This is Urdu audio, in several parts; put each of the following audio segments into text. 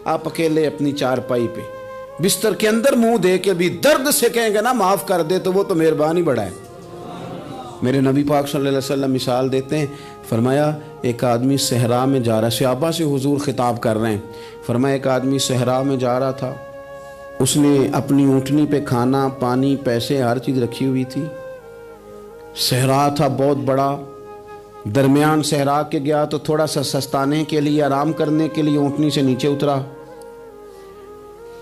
آپ اکیلے اپنی چارپائی پہ بستر کے اندر منہ دے کے بھی درد سے کہیں گے نا معاف کر دے تو وہ تو مہربانی بڑا ہے۔ میرے نبی پاک صلی اللہ علیہ وسلم مثال دیتے ہیں، فرمایا ایک آدمی صحرا میں جا رہا، صحابہ سے حضور خطاب کر رہے ہیں، فرمایا ایک آدمی صحرا میں جا رہا تھا، اس نے اپنی اونٹنی پہ کھانا پانی پیسے ہر چیز رکھی ہوئی تھی، صحرا تھا بہت بڑا، درمیان صحرا کے گیا تو تھوڑا سا سستانے کے لیے آرام کرنے کے لیے اونٹنی سے نیچے اترا۔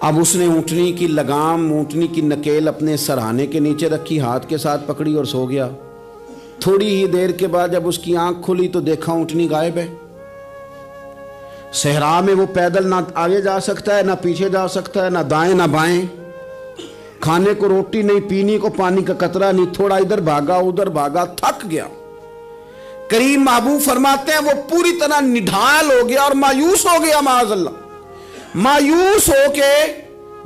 اب اس نے اونٹنی کی لگام اونٹنی کی نکیل اپنے سرہانے کے نیچے رکھی، ہاتھ کے ساتھ پکڑی اور سو گیا۔ تھوڑی ہی دیر کے بعد جب اس کی آنکھ کھلی تو دیکھا اونٹنی غائب ہے۔ صحرا میں وہ پیدل نہ آگے جا سکتا ہے نہ پیچھے جا سکتا ہے، نہ دائیں نہ بائیں، کھانے کو روٹی نہیں، پینے کو پانی کا قطرہ نہیں، تھوڑا ادھر بھاگا ادھر بھاگا، تھک گیا۔ کریم محبوب فرماتے ہیں وہ پوری طرح نڈھال ہو گیا اور مایوس ہو گیا، معاذ اللہ، مایوس ہو کے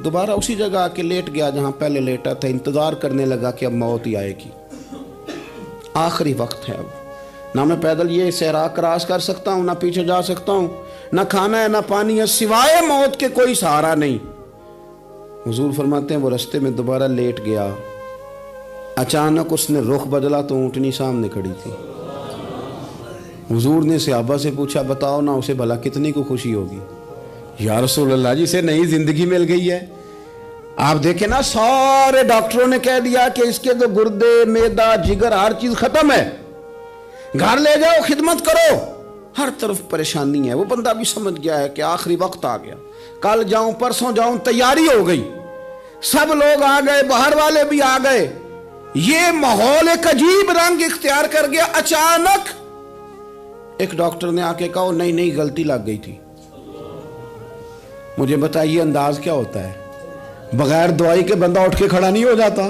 دوبارہ اسی جگہ آ کے لیٹ گیا جہاں پہلے لیٹا تھا، انتظار کرنے لگا کہ اب موت ہی آئے گی، آخری وقت ہے، اب نہ میں پیدل یہ صحرا کراس کر سکتا ہوں، نہ پیچھے جا سکتا ہوں، نہ کھانا ہے نہ پانی ہے، سوائے موت کے کوئی سہارا نہیں۔ حضور فرماتے ہیں وہ رستے میں دوبارہ لیٹ گیا، اچانک اس نے رخ بدلا تو اونٹنی سامنے کھڑی تھی۔ حضور نے صحابہ سے پوچھا بتاؤ نا اسے بھلا کتنی کو خوشی ہوگی؟ یا رسول اللہ جی سے نئی زندگی مل گئی ہے۔ آپ دیکھیں نا سارے ڈاکٹروں نے کہہ دیا کہ اس کے تو گردے معدہ جگر ہر چیز ختم ہے، گھر لے جاؤ خدمت کرو، ہر طرف پریشانی ہے۔ وہ بندہ بھی سمجھ گیا ہے کہ آخری وقت آ گیا، کل جاؤں پرسوں جاؤں، تیاری ہو گئی، سب لوگ آ گئے، باہر والے بھی آ گئے، یہ ماحول ایک عجیب رنگ اختیار کر گیا۔ اچانک ایک ڈاکٹر نے آ کے کہا نہیں نہیں غلطی لگ گئی تھی۔ مجھے بتائیے انداز کیا ہوتا ہے؟ بغیر دوائی کے بندہ اٹھ کے کھڑا نہیں ہو جاتا،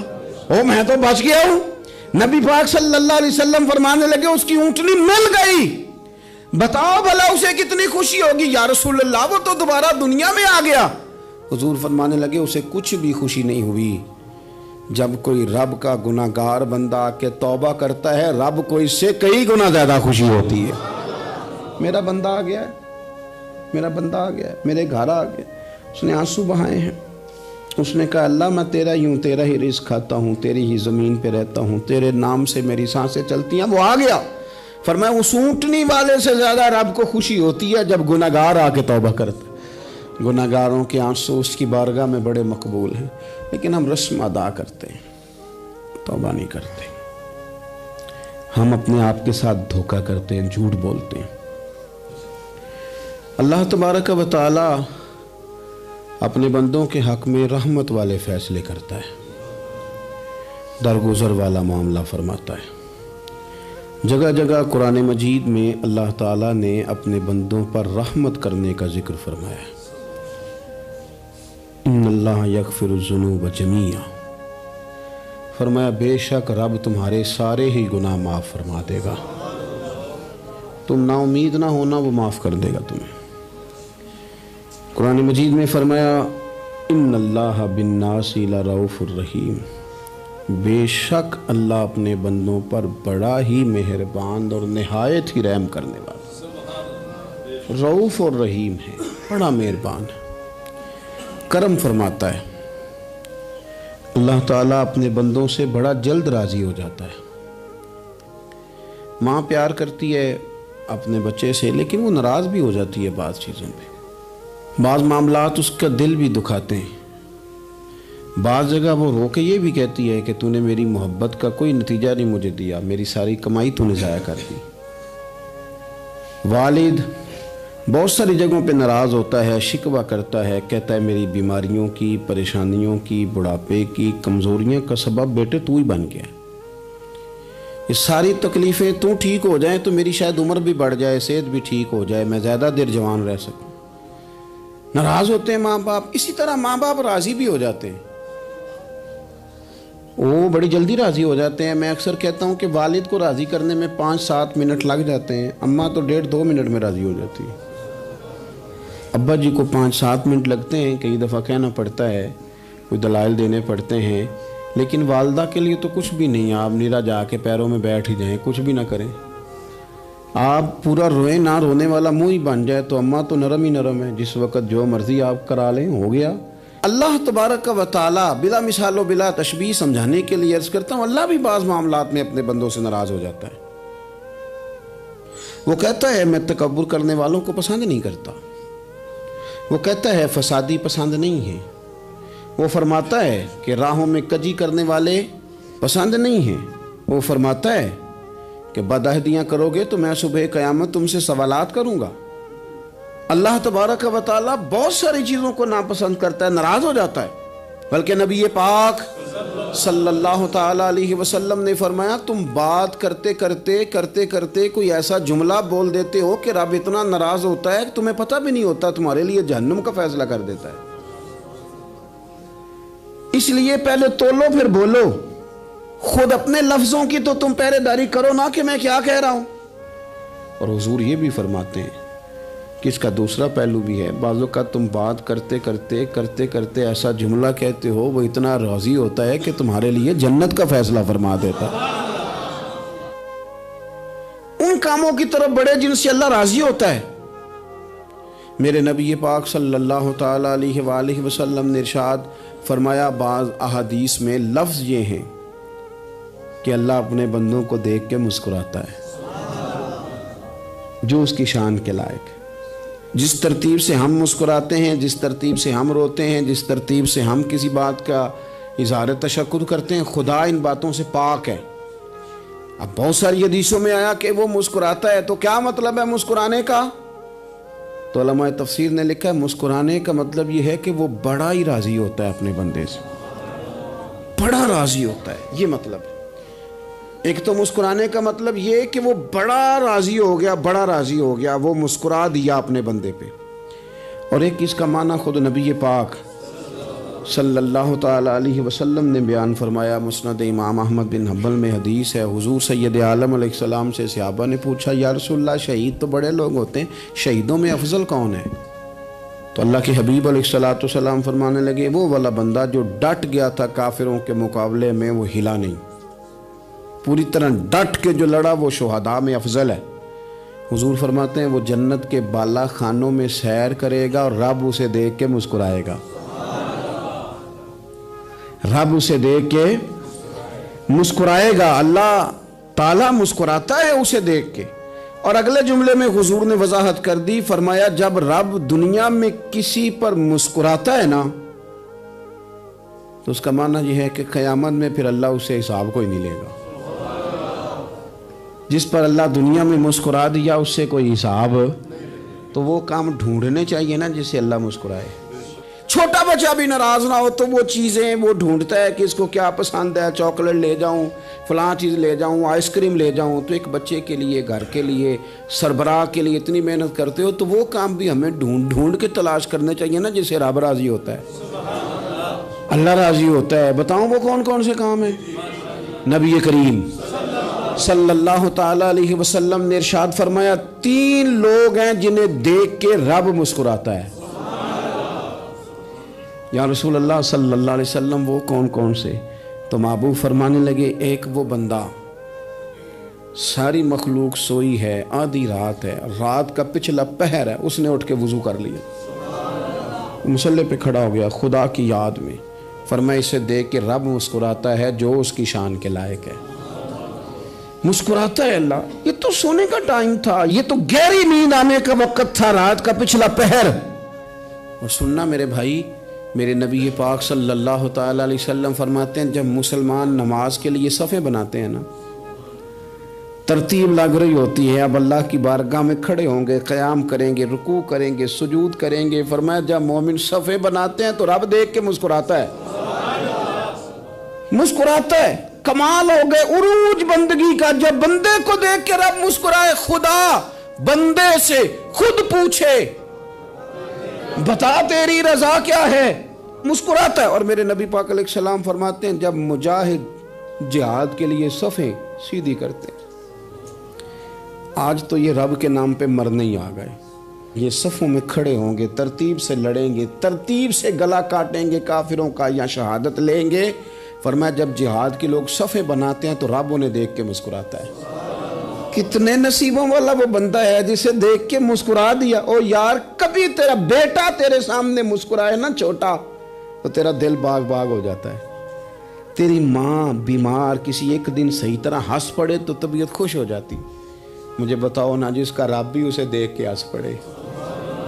او میں تو بچ گیا ہوں۔ نبی پاک صلی اللہ علیہ وسلم فرمانے لگے اس کی اونٹنی مل گئی، بتاؤ بھلا اسے کتنی خوشی ہوگی؟ یا رسول اللہ وہ تو دوبارہ دنیا میں آ گیا۔ حضور فرمانے لگے اسے کچھ بھی خوشی نہیں ہوئی۔ جب کوئی رب کا گناہگار بندہ آ کے توبہ کرتا ہے، رب کو اس سے کئی گنا زیادہ خوشی ہوتی ہے۔ میرا بندہ آ گیا ہے، میرا بندہ آ گیا ہے، میرے گھر آ گیا۔ اس نے آنسو بہائے ہیں، اس نے کہا اللہ میں تیرا ہی ہوں، تیرا ہی رزق کھاتا ہوں، تیری ہی زمین پہ رہتا ہوں، تیرے نام سے میری سانسیں چلتی ہیں۔ وہ آ گیا۔ فرمایا اس اونٹنی والے سے زیادہ رب کو خوشی ہوتی ہے جب گناہگار آ کے توبہ کرتا ہے۔ گناہگاروں کے آنسو اس کی بارگاہ میں بڑے مقبول ہیں، لیکن ہم رسم ادا کرتے ہیں، توبہ نہیں کرتے۔ ہم اپنے آپ کے ساتھ دھوکہ کرتے ہیں، جھوٹ بولتے ہیں۔ اللہ تبارک و تعالی اپنے بندوں کے حق میں رحمت والے فیصلے کرتا ہے، درگزر والا معاملہ فرماتا ہے۔ جگہ جگہ قرآن مجید میں اللہ تعالیٰ نے اپنے بندوں پر رحمت کرنے کا ذکر فرمایا ہے۔ ان اللہ یغفر الذنوب جمیعا، فرمایا بے شک رب تمہارے سارے ہی گناہ معاف فرما دے گا، تم نا امید نہ ہونا، وہ معاف کر دے گا تمہیں۔ قرآن مجید میں فرمایا ان اللہ بالناس لرؤوف الرحیم، بے شک اللہ اپنے بندوں پر بڑا ہی مہربان اور نہایت ہی رحم کرنے والا، رؤوف اور رحیم ہے، بڑا مہربان ہے، کرم فرماتا ہے۔ اللہ تعالیٰ اپنے بندوں سے بڑا جلد راضی ہو جاتا ہے۔ ماں پیار کرتی ہے اپنے بچے سے، لیکن وہ ناراض بھی ہو جاتی ہے بعض چیزوں پہ، بعض معاملات اس کا دل بھی دکھاتے ہیں، بعض جگہ وہ رو کے یہ بھی کہتی ہے کہ تو نے میری محبت کا کوئی نتیجہ نہیں مجھے دیا، میری ساری کمائی تو نے ضائع کر دی۔ والد بہت ساری جگہوں پہ ناراض ہوتا ہے، شکوہ کرتا ہے، کہتا ہے میری بیماریوں کی، پریشانیوں کی، بڑھاپے کی، کمزوریاں کا سبب بیٹے تو ہی بن گیا، یہ ساری تکلیفیں تو ٹھیک ہو جائیں تو میری شاید عمر بھی بڑھ جائے، صحت بھی ٹھیک ہو جائے، میں زیادہ دیر جوان رہ سکوں۔ ناراض ہوتے ہیں ماں باپ، اسی طرح ماں باپ راضی بھی ہو جاتے ہیں، وہ بڑی جلدی راضی ہو جاتے ہیں۔ میں اکثر کہتا ہوں کہ والد کو راضی کرنے میں 5-7 منٹ لگ جاتے ہیں، اماں تو 1.5-2 منٹ میں راضی ہو جاتی ہے۔ ابا جی کو 5-7 منٹ لگتے ہیں، کئی دفعہ کہنا پڑتا ہے، کوئی دلائل دینے پڑتے ہیں، لیکن والدہ کے لیے تو کچھ بھی نہیں، آپ نیرا جا کے پیروں میں بیٹھ ہی جائیں، کچھ بھی نہ کریں، آپ پورا روئیں نہ رونے والا منہ ہی بن جائے تو اماں تو نرم ہی نرم ہے، جس وقت جو مرضی آپ کرا لیں ہو گیا۔ اللہ تبارک و تعالی بلا مثال و بلا تشبیہ سمجھانے کے لیے عرض کرتا ہوں، اللہ بھی بعض معاملات میں اپنے بندوں سے ناراض ہو جاتا ہے۔ وہ کہتا ہے میں تکبر کرنے والوں کو پسند نہیں کرتا، وہ کہتا ہے فسادی پسند نہیں ہے، وہ فرماتا ہے کہ راہوں میں کجی کرنے والے پسند نہیں ہیں، وہ فرماتا ہے کہ بدعہدیاں کرو گے تو میں صبح قیامت تم سے سوالات کروں گا۔ اللہ تبارک و تعالیٰ بہت ساری چیزوں کو ناپسند کرتا ہے، ناراض ہو جاتا ہے۔ بلکہ نبی پاک صلی اللہ تعالیٰ علیہ وسلم نے فرمایا تم بات کرتے کرتے کوئی ایسا جملہ بول دیتے ہو کہ رب اتنا ناراض ہوتا ہے کہ تمہیں پتہ بھی نہیں ہوتا، تمہارے لیے جہنم کا فیصلہ کر دیتا ہے۔ اس لیے پہلے تولو پھر بولو، خود اپنے لفظوں کی تو تم پہرے داری کرو نا کہ میں کیا کہہ رہا ہوں۔ اور حضور یہ بھی فرماتے ہیں کہ اس کا دوسرا پہلو بھی ہے، بعض اوقات تم بات کرتے ایسا جملہ کہتے ہو وہ اتنا راضی ہوتا ہے کہ تمہارے لیے جنت کا فیصلہ فرما دیتا ہے۔ ان کاموں کی طرف بڑے جن سے اللہ راضی ہوتا ہے۔ میرے نبی پاک صلی اللہ تعالیٰ علیہ وآلہ وسلم نے ارشاد فرمایا، بعض احادیث میں لفظ یہ ہیں کہ اللہ اپنے بندوں کو دیکھ کے مسکراتا ہے جو اس کی شان کے لائق ہے۔ جس ترتیب سے ہم مسکراتے ہیں، جس ترتیب سے ہم روتے ہیں، جس ترتیب سے ہم کسی بات کا اظہار تشکر کرتے ہیں، خدا ان باتوں سے پاک ہے۔ اب بہت ساری حدیثوں میں آیا کہ وہ مسکراتا ہے، تو کیا مطلب ہے مسکرانے کا؟ تو علماء تفسیر نے لکھا ہے مسکرانے کا مطلب یہ ہے کہ وہ بڑا ہی راضی ہوتا ہے اپنے بندے سے، بڑا راضی ہوتا ہے، یہ مطلب ہے۔ ایک تو مسکرانے کا مطلب یہ کہ وہ بڑا راضی ہو گیا، وہ مسکرا دیا اپنے بندے پہ۔ اور ایک اس کا معنی خود نبی پاک صلی اللہ تعالیٰ علیہ وسلم نے بیان فرمایا۔ مسند امام احمد بن حنبل میں حدیث ہے، حضور سید عالم علیہ السلام سے صحابہ نے پوچھا یا رسول اللہ شہید تو بڑے لوگ ہوتے ہیں، شہیدوں میں افضل کون ہے؟ تو اللہ کے حبیب علیہ السلام فرمانے لگے وہ والا بندہ جو ڈٹ گیا تھا کافروں کے مقابلے میں، وہ ہلا نہیں، پوری طرح ڈٹ کے جو لڑا وہ شہداء میں افضل ہے۔ حضور فرماتے ہیں وہ جنت کے بالا خانوں میں سیر کرے گا اور رب اسے دیکھ کے مسکرائے گا، رب اسے دیکھ کے مسکرائے گا، اللہ تعالیٰ مسکراتا ہے اسے دیکھ کے۔ اور اگلے جملے میں حضور نے وضاحت کر دی، فرمایا جب رب دنیا میں کسی پر مسکراتا ہے نا تو اس کا معنی یہ ہے کہ قیامت میں پھر اللہ اسے حساب کوئی نہیں لے گا۔ جس پر اللہ دنیا میں مسکرا دیا اس سے کوئی حساب، تو وہ کام ڈھونڈنے چاہیے نا جس سے اللہ مسکرائے۔ چھوٹا بچہ بھی ناراض نہ ہو تو وہ چیزیں وہ ڈھونڈتا ہے کہ اس کو کیا پسند ہے، چاکلیٹ لے جاؤں، فلاں چیز لے جاؤں، آئس کریم لے جاؤں۔ تو ایک بچے کے لیے، گھر کے لیے، سربراہ کے لیے اتنی محنت کرتے ہو تو وہ کام بھی ہمیں ڈھونڈ کے تلاش کرنے چاہیے نا جس سے رب راضی ہوتا ہے، اللہ راضی ہوتا ہے۔ بتاؤں وہ کون کون سے کام ہیں؟ نبی کریم صلی اللہ تعالیٰ علیہ وسلم نے ارشاد فرمایا 3 لوگ ہیں جنہیں دیکھ کے رب مسکراتا ہے۔ یا رسول اللہ صلی اللہ علیہ وسلم وہ کون کون سے؟ تو محبوب فرمانے لگے ایک وہ بندہ ساری مخلوق سوئی ہے، آدھی رات ہے، رات کا پچھلا پہر ہے، اس نے اٹھ کے وضو کر لیا، مصلی پہ کھڑا ہو گیا خدا کی یاد میں، فرمایا اسے دیکھ کے رب مسکراتا ہے جو اس کی شان کے لائق ہے۔ مسکراتا ہے اللہ۔ یہ تو سونے کا ٹائم تھا، یہ تو گہری نیند آنے کا وقت تھا، رات کا پچھلا پہر۔ اور سننا میرے بھائی، میرے نبی پاک صلی اللہ تعالیٰ علیہ وسلم فرماتے ہیں جب مسلمان نماز کے لیے صفیں بناتے ہیں نا، ترتیب لگ رہی ہوتی ہے، اب اللہ کی بارگاہ میں کھڑے ہوں گے، قیام کریں گے، رکوع کریں گے، سجود کریں گے، فرمایا جب مومن صفیں بناتے ہیں تو رب دیکھ کے مسکراتا ہے، مسکراتا ہے۔ کمال ہو گئے عروج بندگی کا، جب بندے کو دیکھ کے رب مسکرائے، خدا بندے سے خود پوچھے بتا تیری رضا کیا ہے، مسکراتا ہے۔ اور میرے نبی پاک علیہ السلام فرماتے ہیں جب مجاہد جہاد کے لیے صفیں سیدھی کرتے ہیں، آج تو یہ رب کے نام پہ مرنے ہی آ گئے، یہ صفوں میں کھڑے ہوں گے، ترتیب سے لڑیں گے، ترتیب سے گلا کاٹیں گے کافروں کا یا شہادت لیں گے۔ فرمایا جب جہاد کے لوگ صفیں بناتے ہیں تو رب انہیں دیکھ کے مسکراتا ہے۔ کتنے نصیبوں والا وہ بندہ ہے جسے دیکھ کے مسکرا دیا. او یار کبھی تیرا بیٹا تیرے سامنے مسکرائے نا چھوٹا تو تیرا دل باغ باغ ہو جاتا ہے. تیری ماں بیمار کسی ایک دن صحیح طرح ہنس پڑے تو طبیعت خوش ہو جاتی. مجھے بتاؤ نا جس کا رب بھی اسے دیکھ کے ہنس پڑے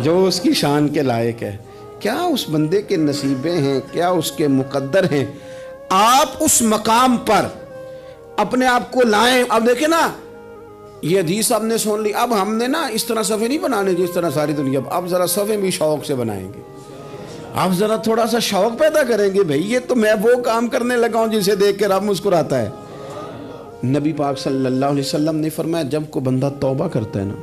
جو اس کی شان کے لائق ہے. کیا اس بندے کے نصیبیں ہیں, کیا اس کے مقدر ہیں. آپ اس مقام پر اپنے آپ کو لائیں. اب دیکھیں نا یہ حدیث آپ نے سن لی, اب ہم نے نا اس طرح صفحے نہیں بنانے جس طرح ساری دنیا, اب ذرا صفحے بھی شوق سے بنائیں گے. آپ ذرا تھوڑا سا شوق پیدا کریں گے, بھئی یہ تو میں وہ کام کرنے لگا ہوں جسے دیکھ کے رب مسکراتا ہے. نبی پاک صلی اللہ علیہ وسلم نے فرمایا جب کوئی بندہ توبہ کرتا ہے نا,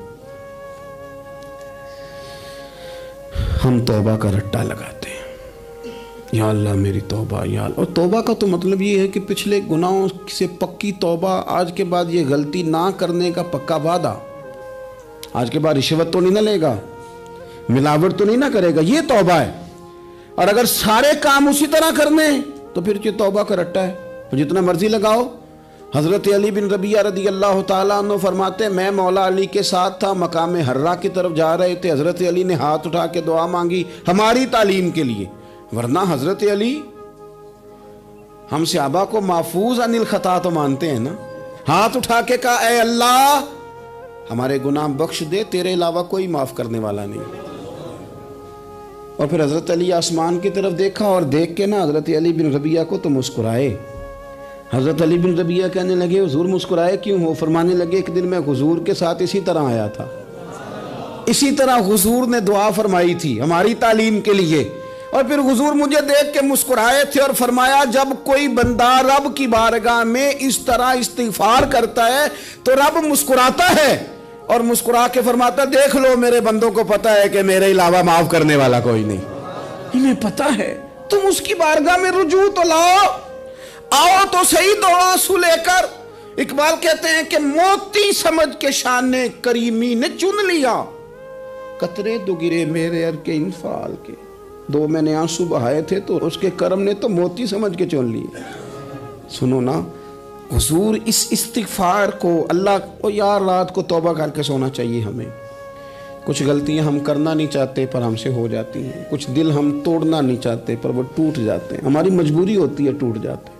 ہم توبہ کا رٹا لگاتے ہیں, یا اللہ میری توبہ یا اللہ. اور توبہ کا تو مطلب یہ ہے کہ پچھلے گناہوں سے پکی توبہ, آج کے بعد یہ غلطی نہ کرنے کا پکا وعدہ, آج کے بعد رشوت تو نہیں نہ لے گا, ملاوٹ تو نہیں نہ کرے گا, یہ توبہ ہے. اور اگر سارے کام اسی طرح کرنے تو پھر یہ توبہ کا رٹا ہے, تو جتنا مرضی لگاؤ. حضرت علی بن ربیعہ رضی اللہ تعالیٰ عنہ فرماتے ہیں میں مولا علی کے ساتھ تھا, مقام حرہ کی طرف جا رہے تھے, حضرت علی نے ہاتھ اٹھا کے دعا مانگی ہماری تعلیم کے لیے, ورنہ حضرت علی ہم صحابہ کو محفوظ عن الخطا تو مانتے ہیں نا. ہاتھ اٹھا کے کہا اے اللہ ہمارے گناہ بخش دے, تیرے علاوہ کوئی معاف کرنے والا نہیں. اور پھر حضرت علی آسمان کی طرف دیکھا اور دیکھ کے نا حضرت علی بن ربیعہ کو تو مسکرائے. حضرت علی بن ربیعہ کہنے لگے حضور مسکرائے کیوں ہو؟ فرمانے لگے ایک دن میں حضور کے ساتھ اسی طرح آیا تھا, اسی طرح حضور نے دعا فرمائی تھی ہماری تعلیم کے لیے, اور پھر حضور مجھے دیکھ کے مسکرائے تھے اور فرمایا جب کوئی بندہ رب کی بارگاہ میں اس طرح استغفار کرتا ہے تو رب مسکراتا ہے, اور مسکرا کے فرماتا دیکھ لو میرے بندوں کو پتا ہے کہ میرے علاوہ معاف کرنے والا کوئی نہیں, انہیں پتا ہے. تم اس کی بارگاہ میں رجوع تو لاؤ, آؤ تو صحیح دو آنسو لے کر. اقبال کہتے ہیں کہ موتی سمجھ کے شان کریمی نے چن لیا, قطرے دو گرے میرے ار کے انفعال کے. دو میں نے آنسو بہائے تھے تو اس کے کرم نے تو موتی سمجھ کے چن لیے. سنو نا حضور اس استغفار کو اللہ کو یار رات کو توبہ کر کے سونا چاہیے ہمیں. کچھ غلطیاں ہم کرنا نہیں چاہتے پر ہم سے ہو جاتی ہیں, کچھ دل ہم توڑنا نہیں چاہتے پر وہ ٹوٹ جاتے ہیں, ہماری مجبوری ہوتی ہے ٹوٹ جاتے ہیں.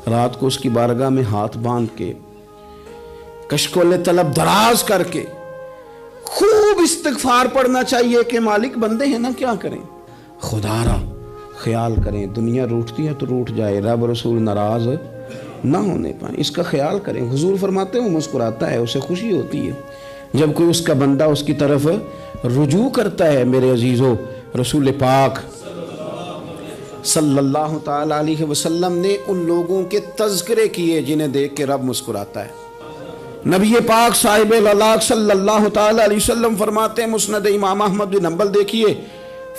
رات کو اس کی بارگاہ میں ہاتھ باندھ کے کشکول طلب دراز کر کے خوب استغفار پڑھنا چاہیے کہ مالک بندے ہیں نا کیا کریں, خدا را خیال کریں, دنیا روٹتی ہے تو روٹ جائے, رب رسول ناراض نہ ہونے پائیں, اس کا خیال کریں. حضور فرماتے ہیں وہ مسکراتا ہے, اسے خوشی ہوتی ہے جب کوئی اس کا بندہ اس کی طرف رجوع کرتا ہے. میرے عزیزو رسول پاک صلی اللہ تعالی علیہ وسلم نے ان لوگوں کے تذکرے کیے جنہیں دیکھ کے رب مسکراتا ہے. نبی پاک صاحب الالاق صلی اللہ تعالی علیہ وسلم فرماتے ہیں, مسند امام احمد بن حنبل دیکھیے,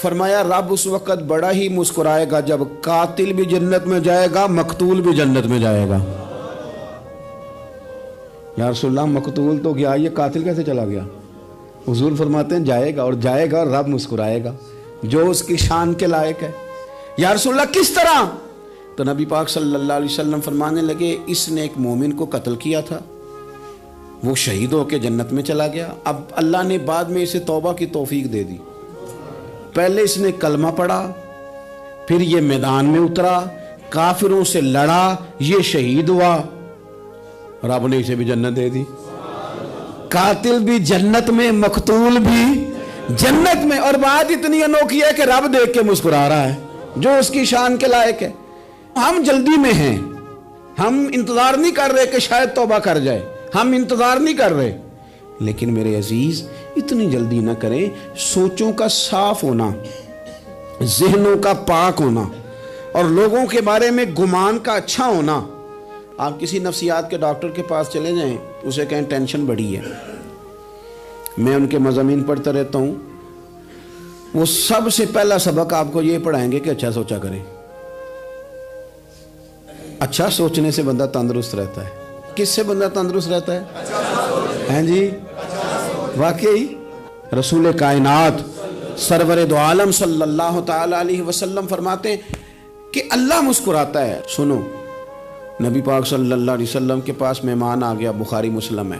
فرمایا رب اس وقت بڑا ہی مسکرائے گا جب قاتل بھی جنت میں جائے گا, مقتول بھی جنت میں جائے گا. یا رسول اللہ مقتول تو گیا, یہ قاتل کیسے چلا گیا؟ حضور فرماتے ہیں جائے گا, اور جائے گا اور رب مسکرائے گا جو اس کی شان کے لائق ہے. یا رسول اللہ کس طرح؟ تو نبی پاک صلی اللہ علیہ وسلم فرمانے لگے اس نے ایک مومن کو قتل کیا تھا, وہ شہید ہو کے جنت میں چلا گیا. اب اللہ نے بعد میں اسے توبہ کی توفیق دے دی. پہلے اس نے کلمہ پڑھا, پھر یہ میدان میں اترا, کافروں سے لڑا, یہ شہید ہوا, رب نے اسے بھی جنت دے دی. قاتل بھی جنت میں, مقتول بھی جنت میں. اور بات اتنی انوکھی ہے کہ رب دیکھ کے مسکرا رہا ہے جو اس کی شان کے لائق ہے. ہم جلدی میں ہیں, ہم انتظار نہیں کر رہے کہ شاید توبہ کر جائے, ہم انتظار نہیں کر رہے. لیکن میرے عزیز اتنی جلدی نہ کریں. سوچوں کا صاف ہونا, ذہنوں کا پاک ہونا, اور لوگوں کے بارے میں گمان کا اچھا ہونا. آپ کسی نفسیات کے ڈاکٹر کے پاس چلے جائیں, اسے کہیں ٹینشن بڑی ہے, میں ان کے مضامین پڑھتا رہتا ہوں, وہ سب سے پہلا سبق آپ کو یہ پڑھائیں گے کہ اچھا سوچا کریں. اچھا سوچنے سے بندہ تندرست رہتا ہے. کس سے بندہ تندرست رہتا ہے؟ ہیں جی واقعی رسول کائنات سرور دو عالم صلی اللہ تعالی علیہ وسلم فرماتے ہیں کہ اللہ مسکراتا ہے. سنو, نبی پاک صلی اللہ علیہ وسلم کے پاس مہمان آ گیا, بخاری مسلم ہے.